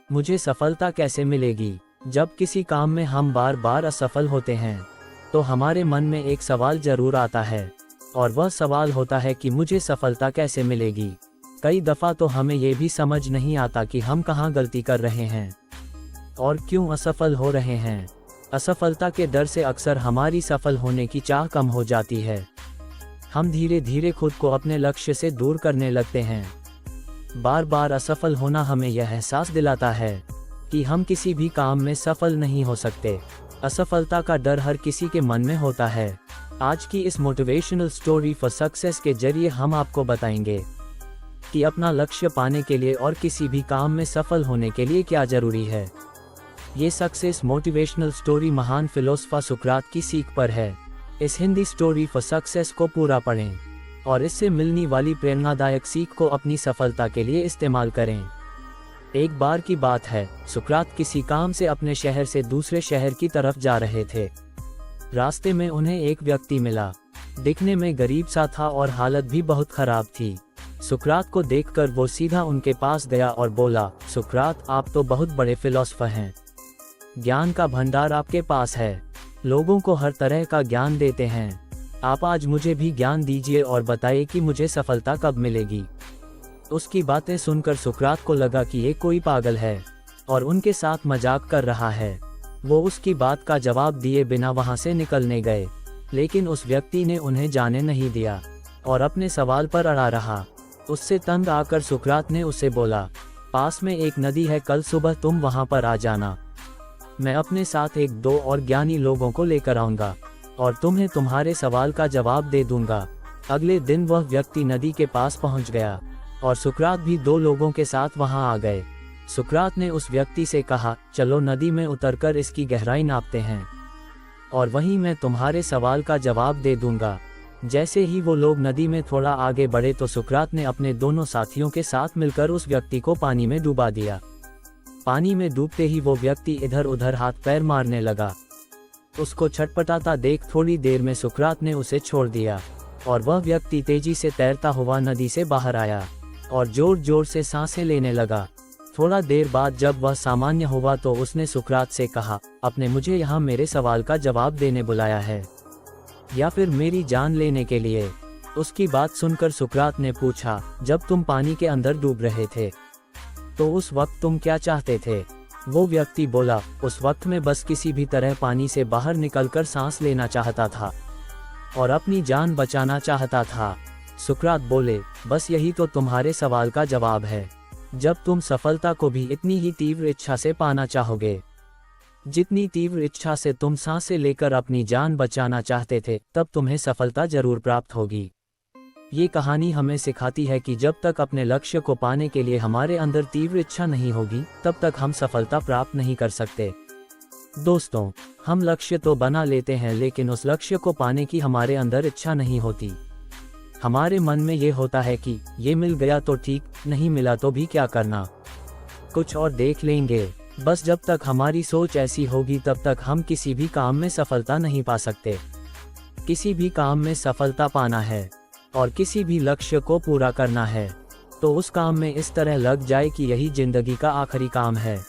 मुझे सफलता कैसे मिलेगी? जब किसी काम में हम बार बार असफल होते हैं तो हमारे मन में एक सवाल जरूर आता है, और वह सवाल होता है कि मुझे सफलता कैसे मिलेगी। कई दफ़ा तो हमें ये भी समझ नहीं आता कि हम कहाँ गलती कर रहे हैं और क्यों असफल हो रहे हैं। असफलता के डर से अक्सर हमारी सफल होने की चाह कम हो जाती है। हम धीरे धीरे खुद को अपने लक्ष्य से दूर करने लगते हैं। बार बार असफल होना हमें यह एहसास दिलाता है कि हम किसी भी काम में सफल नहीं हो सकते। असफलता का डर हर किसी के मन में होता है। आज की इस मोटिवेशनल स्टोरी फॉर सक्सेस के जरिए हम आपको बताएंगे कि अपना लक्ष्य पाने के लिए और किसी भी काम में सफल होने के लिए क्या जरूरी है। ये सक्सेस मोटिवेशनल स्टोरी महान फिलोसफर सुकरात की सीख पर है। इस हिंदी स्टोरी फॉर सक्सेस को पूरा पढ़ें और इससे मिलने वाली प्रेरणादायक सीख को अपनी सफलता के लिए इस्तेमाल करें। एक बार की बात है, सुकरात किसी काम से अपने शहर से दूसरे शहर की तरफ जा रहे थे। रास्ते में उन्हें एक व्यक्ति मिला। दिखने में गरीब सा था और हालत भी बहुत खराब थी। सुकरात को देखकर वो सीधा उनके पास गया और बोला, सुकरात, आप तो बहुत बड़े फिलोसफर हैं। ज्ञान का भंडार आपके पास है, लोगों को हर तरह का ज्ञान देते हैं। आप आज मुझे भी ज्ञान दीजिए और बताइए कि मुझे सफलता कब मिलेगी। उसकी बातें सुनकर सुकरात को लगा कि ये कोई पागल है और उनके साथ मजाक कर रहा है। वो उसकी बात का जवाब दिए बिना वहां से निकलने गए, लेकिन उस व्यक्ति ने उन्हें जाने नहीं दिया और अपने सवाल पर अड़ा रहा। उससे तंग आकर सुकरात ने उससे बोला, पास में एक नदी है, कल सुबह तुम वहां पर आ जाना। मैं अपने साथ एक दो और ज्ञानी लोगों को लेकर आऊंगा और तुम्हें तुम्हारे सवाल का जवाब दे दूंगा। अगले दिन वह व्यक्ति नदी के पास पहुंच गया और सुकरात भी दो लोगों के साथ वहां आ गए। सुकरात ने उस व्यक्ति से कहा, चलो नदी में उतरकर इसकी गहराई नापते हैं और वहीं मैं तुम्हारे सवाल का जवाब दे दूंगा। जैसे ही वो लोग नदी में थोड़ा आगे बढ़े तो सुकरात ने अपने दोनों साथियों के साथ मिलकर उस व्यक्ति को पानी में डुबा दिया। पानी में डूबते ही वो व्यक्ति इधर उधर हाथ पैर मारने लगा। उसको छटपटाता देख थोड़ी देर में सुकरात ने उसे छोड़ दिया और वह व्यक्ति तेजी से तैरता हुआ नदी से बाहर आया और जोर जोर से सांसें लेने लगा। थोड़ा देर बाद जब वह सामान्य हुआ तो उसने सुकरात से कहा, आपने मुझे यहाँ मेरे सवाल का जवाब देने बुलाया है या फिर मेरी जान लेने के लिए? उसकी बात सुनकर सुकरात ने पूछा, जब तुम पानी के अंदर डूब रहे थे तो उस वक्त तुम क्या चाहते थे? वो व्यक्ति बोला, उस वक्त मैं बस किसी भी तरह पानी से बाहर निकलकर सांस लेना चाहता था और अपनी जान बचाना चाहता था। सुकरात बोले, बस यही तो तुम्हारे सवाल का जवाब है। जब तुम सफलता को भी इतनी ही तीव्र इच्छा से पाना चाहोगे जितनी तीव्र इच्छा से तुम सांसें लेकर अपनी जान बचाना चाहते थे, तब तुम्हें सफलता जरूर प्राप्त होगी। ये कहानी हमें सिखाती है कि जब तक अपने लक्ष्य को पाने के लिए हमारे अंदर तीव्र इच्छा नहीं होगी, तब तक हम सफलता प्राप्त नहीं कर सकते। दोस्तों, हम लक्ष्य तो बना लेते हैं, लेकिन उस लक्ष्य को पाने की हमारे अंदर इच्छा नहीं होती। हमारे मन में ये होता है कि ये मिल गया तो ठीक, नहीं मिला तो भी क्या करना, कुछ और देख लेंगे। बस जब तक हमारी सोच ऐसी होगी तब तक हम किसी भी काम में सफलता नहीं पा सकते। किसी भी काम में सफलता पाना है और किसी भी लक्ष्य को पूरा करना है तो उस काम में इस तरह लग जाए कि यही जिंदगी का आखिरी काम है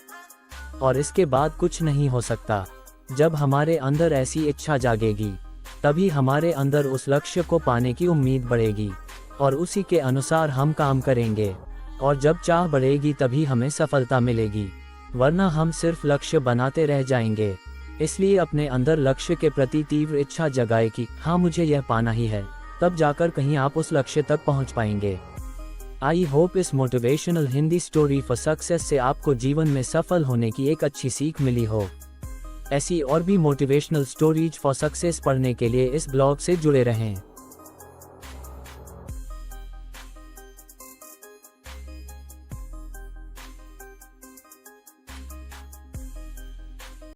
और इसके बाद कुछ नहीं हो सकता। जब हमारे अंदर ऐसी इच्छा जागेगी तभी हमारे अंदर उस लक्ष्य को पाने की उम्मीद बढ़ेगी और उसी के अनुसार हम काम करेंगे, और जब चाह बढ़ेगी तभी हमें सफलता मिलेगी, वरना हम सिर्फ लक्ष्य बनाते रह जाएंगे। इसलिए अपने अंदर लक्ष्य के प्रति तीव्र इच्छा जगाए कि हाँ, मुझे यह पाना ही है, तब जाकर कहीं आप उस लक्ष्य तक पहुंच पाएंगे। आई होप इस motivational Hindi story for success से आपको जीवन में सफल होने की एक अच्छी सीख मिली हो। ऐसी और भी मोटिवेशनल स्टोरीज फॉर सक्सेस पढ़ने के लिए इस ब्लॉग से जुड़े रहें।